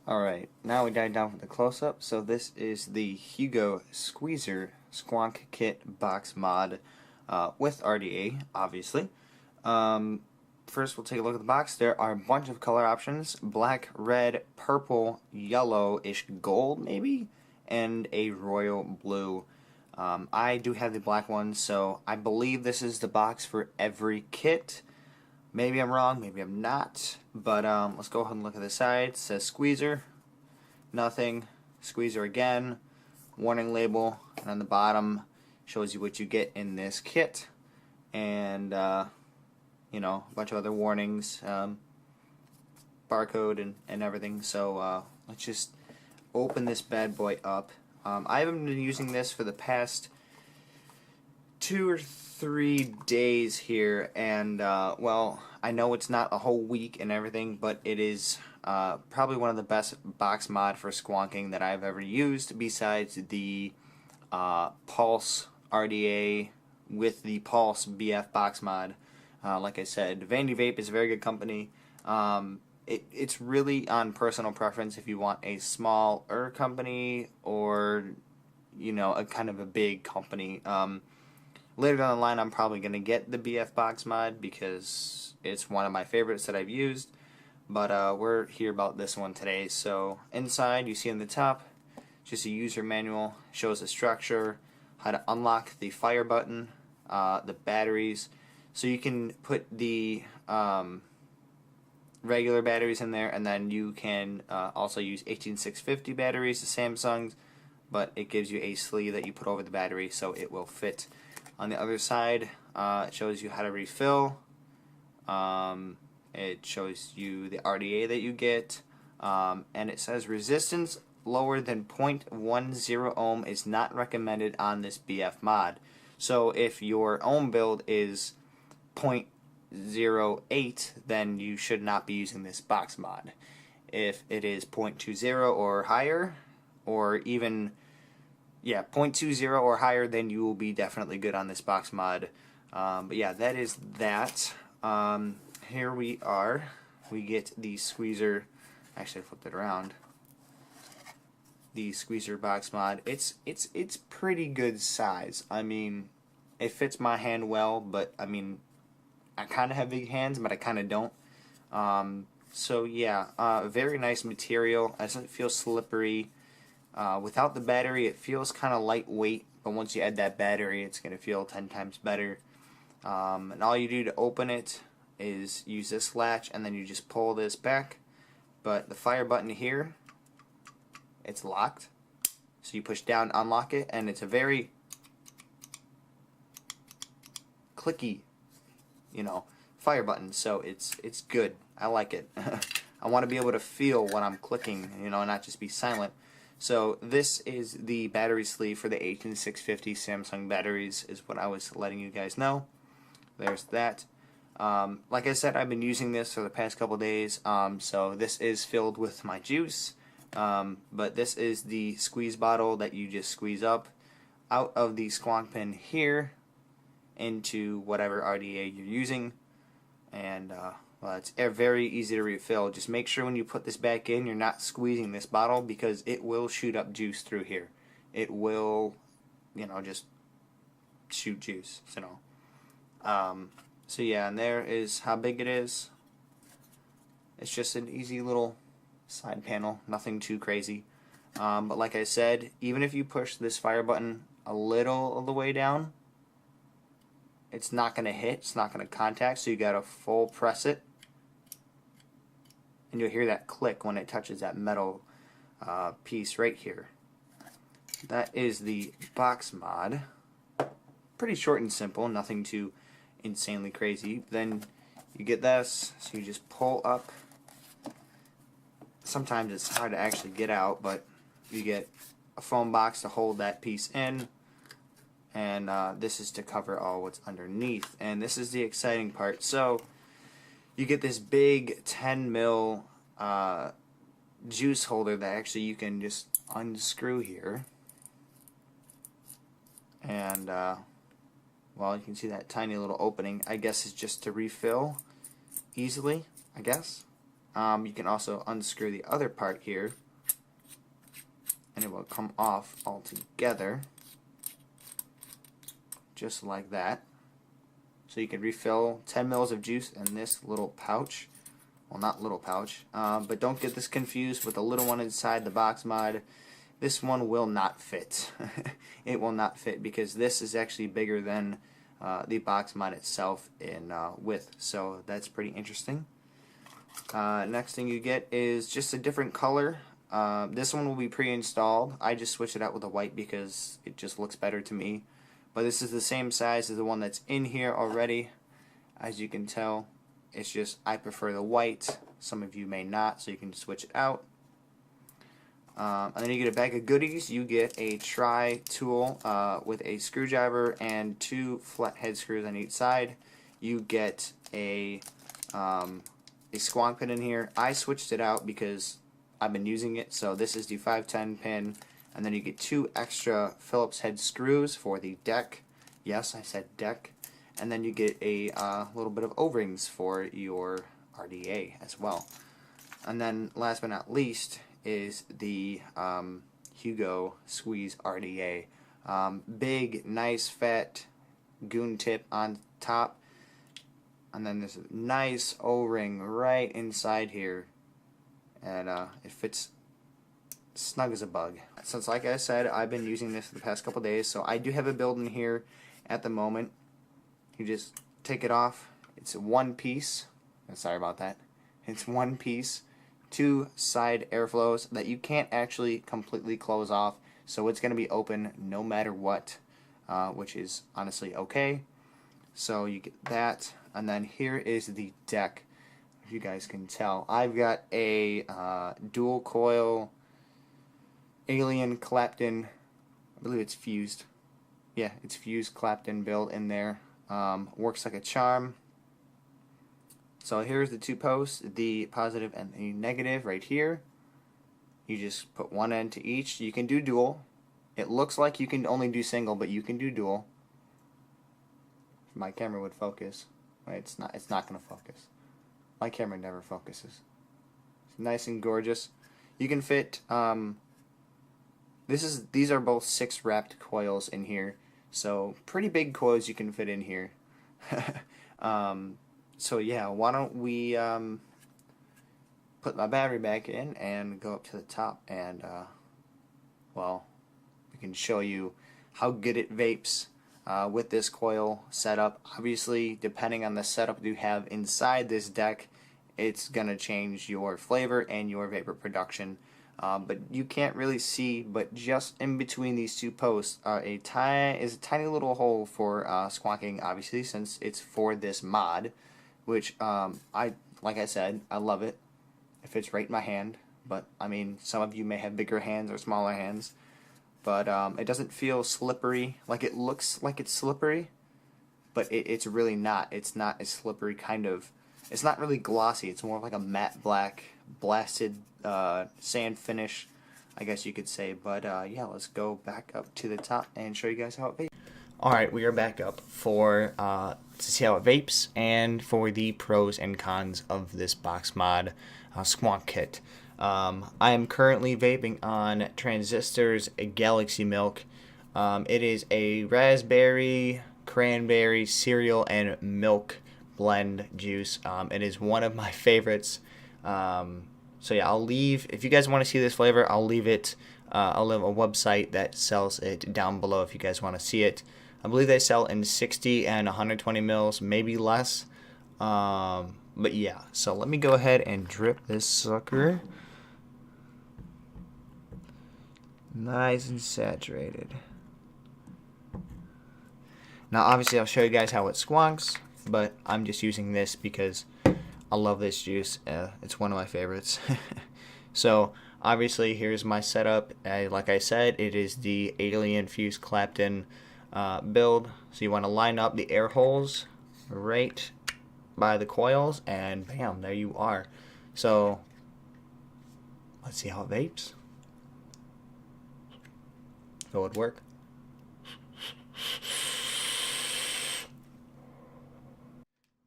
Alright, now we dive down for the close-up. So this is the Hugo Squeezer Sqwonk Kit Box Mod with RDA, obviously. First we'll take a look at the box. There are a bunch of color options: black, red, purple, yellowish gold maybe, and a royal blue. I do have the black one, so I believe this is the box for every kit. Maybe I'm wrong, maybe I'm not, but let's go ahead and look at the side. It says squeezer, nothing, squeezer again, warning label, and on the bottom shows you what you get in this kit, and you know, a bunch of other warnings, barcode and everything. So let's just open this bad boy up. I haven't been using this for the past 2 or 3 days here, and well, I know it's not a whole week and everything, but it is probably one of the best box mod for squonking that I've ever used, besides the Pulse RDA with the Pulse BF box mod. Like I said, Vandy Vape is a very good company. It's really on personal preference if you want a smaller company or, you know, a kind of a big company. Later down the line, I'm probably going to get the BF box mod because it's one of my favorites that I've used. But we're here about this one today. So inside, you see on the top, just a user manual, shows the structure, how to unlock the fire button, the batteries. So you can put the regular batteries in there, and then you can also use 18650 batteries, the Samsung's, but it gives you a sleeve that you put over the battery so it will fit. On the other side, it shows you how to refill. It shows you the RDA that you get, and it says resistance lower than 0.10 ohm is not recommended on this BF mod. So if your ohm build is 0.08, then you should not be using this box mod. If it is 0.20 or higher, or even 0.20 or higher, then you will be definitely good on this box mod. But yeah, that is that. Here we are. We get the squeezer. Actually, I flipped it around. The squeezer box mod. It's pretty good size. I mean, it fits my hand well, but I mean, I kind of have big hands, but I kind of don't. So yeah, very nice material. It doesn't feel slippery. Without the battery, it feels kind of lightweight, but once you add that battery, it's going to feel 10 times better. And all you do to open it is use this latch, and then you just pull this back. But the fire button here, it's locked. So you push down, unlock it, and it's a very clicky, you know, fire button. So it's good. I like it. I want to be able to feel when I'm clicking, you know, and not just be silent. So this is the battery sleeve for the 18650 Samsung batteries, is what I was letting you guys know. There's that. Like I said, I've been using this for the past couple days, so this is filled with my juice, but this is the squeeze bottle that you just squeeze up out of the Sqwonk pin here into whatever RDA you're using, and well, it's very easy to refill. Just make sure when you put this back in, you're not squeezing this bottle, because it will shoot up juice through here. It will, you know, just shoot juice. So yeah, and there is how big it is. It's just an easy little side panel, nothing too crazy. But like I said, even if you push this fire button a little of the way down, it's not going to hit, it's not going to contact, so you got to full press it. And you'll hear that click when it touches that metal piece right here. That is the box mod. Pretty short and simple, nothing too insanely crazy. Then you get this, so you just pull up. Sometimes it's hard to actually get out, but you get a foam box to hold that piece in, and this is to cover all what's underneath. And this is the exciting part. So you get this big 10 mil juice holder that actually you can just unscrew here, and well, you can see that tiny little opening. I guess it's just to refill easily, I guess. You can also unscrew the other part here, and it will come off altogether, just like that. So you can refill 10 mils of juice in this little pouch. Well, not little pouch, but don't get this confused with the little one inside the box mod. This one will not fit. It will not fit because this is actually bigger than the box mod itself in width. So that's pretty interesting. Next thing you get is just a different color. This one will be pre-installed. I just switched it out with a white because it just looks better to me. But this is the same size as the one that's in here already. As you can tell, it's just I prefer the white. Some of you may not, so you can switch it out. And then you get a bag of goodies. You get a tri-tool with a screwdriver and 2 flathead screws on each side. You get a Sqwonk pin in here. I switched it out because I've been using it. So this is the 510 pin. And then you get 2 extra Phillips head screws for the deck. Yes, I said deck. And then you get a little bit of O-rings for your RDA as well. And then last but not least is the Hugo Squeeze RDA. Big, nice, fat goon tip on top. And then there's a nice O-ring right inside here. And it fits snug as a bug. Since, like I said, I've been using this for the past couple days, so I do have a build in here at the moment. You just take it off. It's one piece. Sorry about that. It's one piece. 2 side airflows that you can't actually completely close off, so it's going to be open no matter what, which is honestly okay. So you get that, and then here is the deck. If you guys can tell, I've got a dual coil alien clapped-in. I believe it's fused. Yeah, it's fused clapped-in build in there. Works like a charm. So here's the 2 posts, the positive and the negative right here. You just put one end to each. You can do dual. It looks like you can only do single, but you can do dual. If my camera would focus. Right, it's not gonna focus. My camera never focuses. It's nice and gorgeous. You can fit these are both 6 wrapped coils in here. So pretty big coils you can fit in here. So yeah, why don't we put my battery back in and go up to the top, and well, we can show you how good it vapes with this coil setup. Obviously, depending on the setup you have inside this deck, it's gonna change your flavor and your vapor production. But you can't really see, but just in between these 2 posts is a tiny little hole for squonking, obviously, since it's for this mod, which like I said, I love it. It fits right in my hand, but I mean, some of you may have bigger hands or smaller hands, but it doesn't feel slippery. Like, it looks like it's slippery, but it's really not. It's not a slippery kind of. It's not really glossy. It's more like a matte black blasted sand finish, I guess you could say. But yeah, let's go back up to the top and show you guys how it vapes. Alright, we are back up for to see how it vapes and for the pros and cons of this box mod Sqwonk kit. I am currently vaping on Transistor's Galaxy Milk. It is a raspberry, cranberry, cereal, and milk blend juice. It is one of my favorites. So yeah, I'll leave, if you guys want to see this flavor, I'll leave a website that sells it down below if you guys want to see it. I believe they sell in 60 and 120 mils, maybe less. But yeah, so let me go ahead and drip this sucker. Nice and saturated. Now obviously I'll show you guys how it squonks, but I'm just using this because I love this juice. It's one of my favorites. So obviously here's my setup. Like I said, it is the alien fused clapped-in build. So you want to line up the air holes right by the coils, and bam, there you are. So let's see how it vapes. If it would work.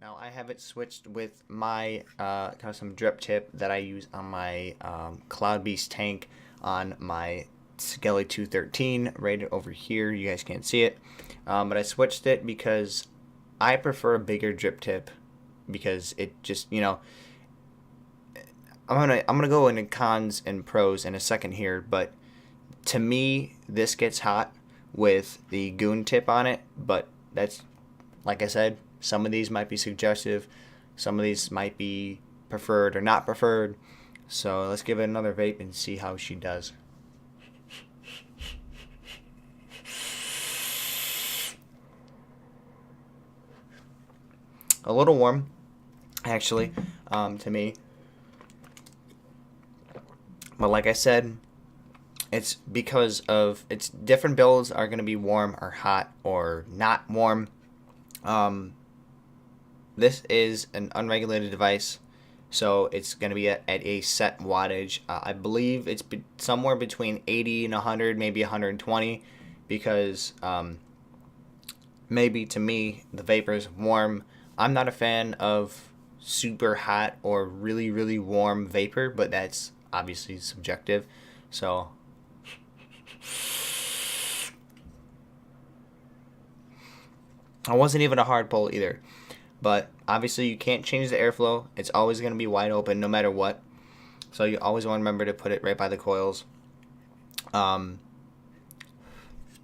Now I have it switched with my kind of some drip tip that I use on my Cloud Beast tank on my Skelly 213 right over here. You guys can't see it, but I switched it because I prefer a bigger drip tip because it just, you know, I'm gonna go into cons and pros in a second here, but to me this gets hot with the goon tip on it, but that's, like I said, some of these might be suggestive, some of these might be preferred or not preferred. So let's give it another vape and see how she does. A little warm, actually, to me. But like I said, it's because of its different builds are going to be warm or hot or not warm. This is an unregulated device, so it's going to be at a set wattage. I believe it's somewhere between 80 and 100, maybe 120, because maybe to me the vapor is warm. I'm not a fan of super hot or really, really warm vapor, but that's obviously subjective. So I wasn't even a hard pull either. But obviously you can't change the airflow. It's always going to be wide open no matter what. So you always want to remember to put it right by the coils. But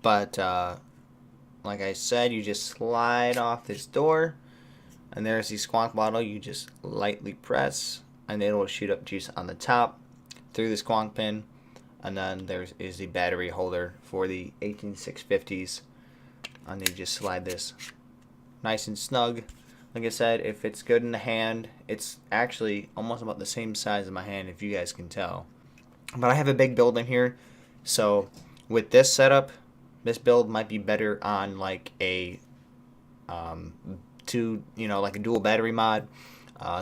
like I said, you just slide off this door. And there's the Sqwonk bottle. You just lightly press, and it will shoot up juice on the top through the Sqwonk pin. And then there is the battery holder for the 18650s. And then you just slide this nice and snug. Like I said, if it's good in the hand, it's actually almost about the same size as my hand, if you guys can tell. But I have a big build in here, so with this setup, this build might be better on like a like a dual battery mod,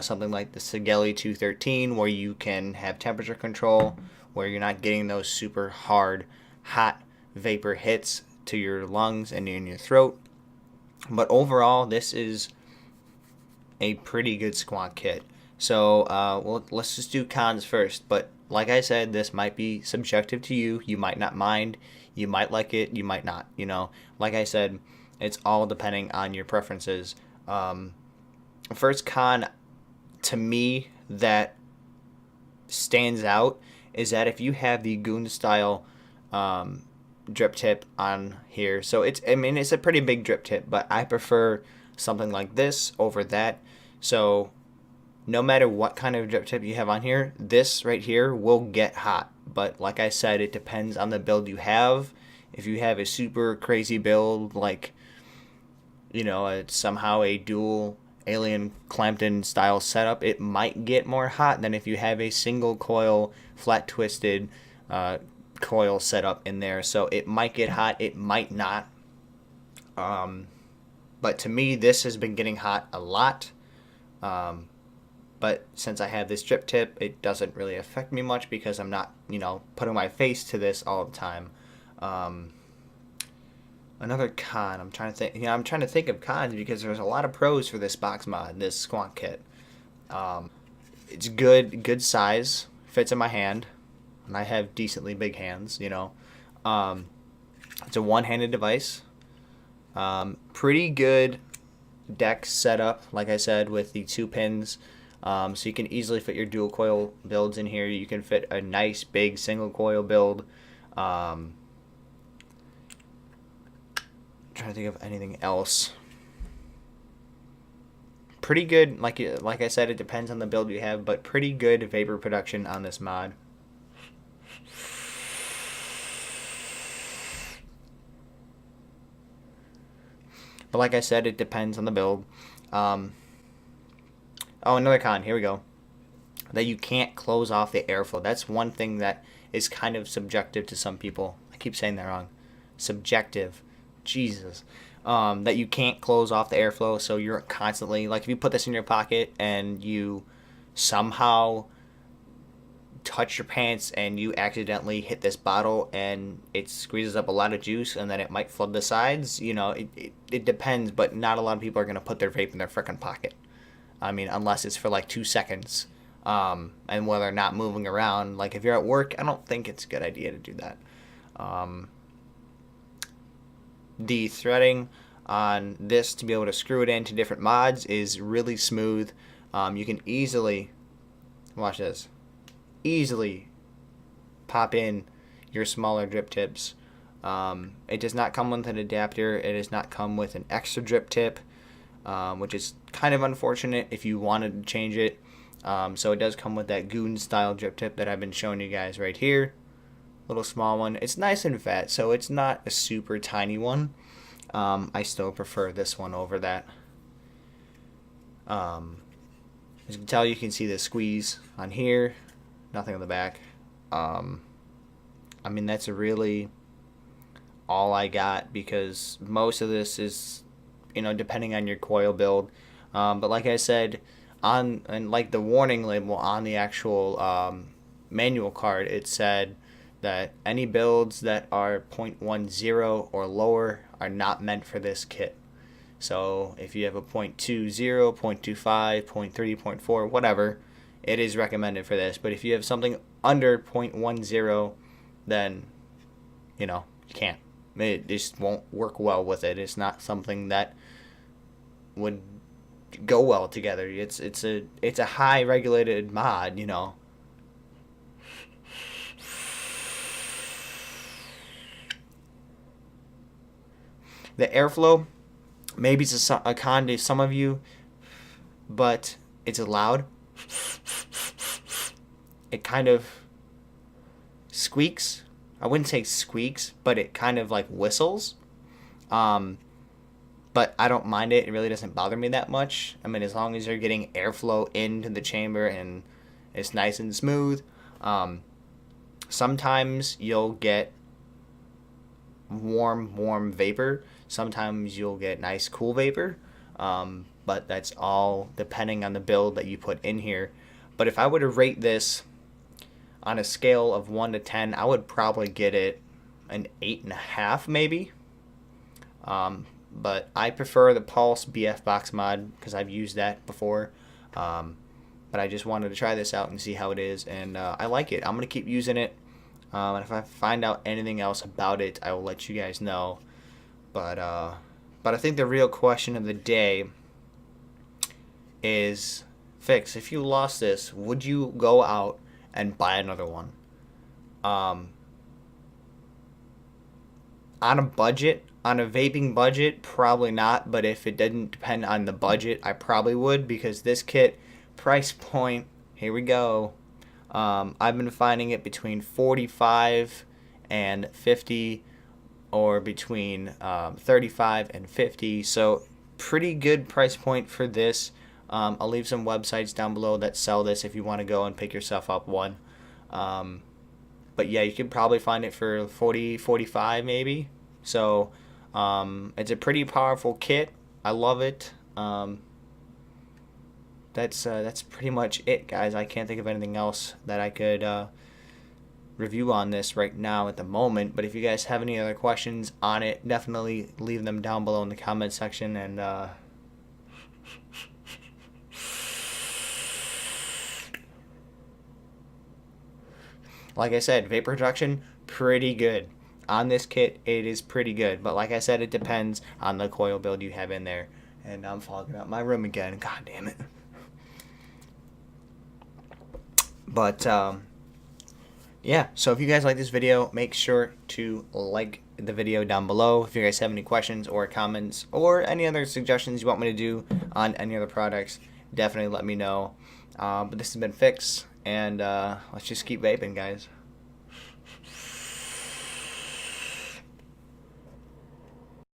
something like the Sqwonk 213, where you can have temperature control, where you're not getting those super hard, hot vapor hits to your lungs and in your throat. But overall, this is a pretty good Sqwonk kit. So well, let's just do cons first. But like I said, this might be subjective to you. You might not mind. You might like it. You might not. You know, like I said, it's all depending on your preferences. First con to me that stands out is that if you have the goon style drip tip on here, so it's a pretty big drip tip, but I prefer something like this over that. So no matter what kind of drip tip you have on here, this right here will get hot. But like I said, it depends on the build you have. If you have a super crazy build, like, you know, it's somehow a dual Alien Clampton style setup, it might get more hot than if you have a single coil, flat twisted coil setup in there. So it might get hot, it might not. But to me, this has been getting hot a lot. But since I have this drip tip, it doesn't really affect me much because I'm not, you know, putting my face to this all the time. Another con, I'm trying to think of cons because there's a lot of pros for this box mod, this Sqwonk kit. It's good size, fits in my hand, and I have decently big hands, you know. It's a one-handed device. Pretty good deck setup, like I said, with the 2 pins. So you can easily fit your dual coil builds in here. You can fit a nice big single coil build. Trying to think of anything else. Pretty good, like I said, it depends on the build you have, but pretty good vapor production on this mod. But like I said, it depends on the build. Oh, another con. Here we go. That you can't close off the airflow. That's one thing that is kind of subjective to some people. I keep saying that wrong. Subjective. Jesus. That you can't close off the airflow, so you're constantly, like, if you put this in your pocket and you somehow touch your pants and you accidentally hit this bottle and it squeezes up a lot of juice and then it might flood the sides, you know, it depends, but not a lot of people are going to put their vape in their frickin' pocket. I mean, unless it's for like 2 seconds. And whether they're not moving around. Like if you're at work, I don't think it's a good idea to do that. The threading on this to be able to screw it into different mods is really smooth. You can easily, watch this, easily pop in your smaller drip tips. It does not come with an adapter. It does not come with an extra drip tip, which is kind of unfortunate if you wanted to change it. So it does come with that goon style drip tip that I've been showing you guys right here. Little small one. It's nice and fat, so it's not a super tiny one. I still prefer this one over that. As you can tell, you can see the squeeze on here. Nothing on the back. I mean, that's really all I got, because most of this is, you know, depending on your coil build. But like I said, and like the warning label on the actual manual card, it said that any builds that are 0.10 or lower are not meant for this kit. So if you have a 0.20, 0.25, 0.3, 0.4, whatever, it is recommended for this. But if you have something under 0.10, then, you know, you can't. It just won't work well with it. It's not something that would go well together. It's a high regulated mod, you know. The airflow, maybe it's a con to some of you, but it's loud. It kind of squeaks. I wouldn't say squeaks, but it kind of like whistles. But I don't mind it. It really doesn't bother me that much. I mean, as long as you're getting airflow into the chamber and it's nice and smooth. Sometimes you'll get warm vapor. Sometimes you'll get nice cool vapor. But that's all depending on the build that you put in here. But if I were to rate this on a scale of 1 to 10, I would probably get it an 8.5 maybe. But I prefer the Pulse BF box mod because I've used that before. But I just wanted to try this out and see how it is, and I like it. I'm going to keep using it. And if I find out anything else about it, I will let you guys know. But I think the real question of the day is, Fixx, if you lost this, would you go out and buy another one? On a budget, on a vaping budget, probably not. But if it didn't depend on the budget, I probably would, because this kit, price point, here we go. I've been finding it between 45 and 50, or between 35 and 50. So pretty good price point for this. I'll leave some websites down below that sell this if you want to go and pick yourself up one. But yeah, you could probably find it for 40, 45 maybe. So it's a pretty powerful kit. I love it. That's pretty much it, guys. I can't think of anything else that I could review on this right now at the moment. But if you guys have any other questions on it, definitely leave them down below in the comment section. And like I said, vapor reduction, pretty good. On this kit, it is pretty good. But like I said, it depends on the coil build you have in there. And I'm fogging up my room again. God damn it. But yeah, so if you guys like this video, make sure to like the video down below. If you guys have any questions or comments or any other suggestions you want me to do on any other products, definitely let me know. But this has been Fixx, and let's just keep vaping, guys.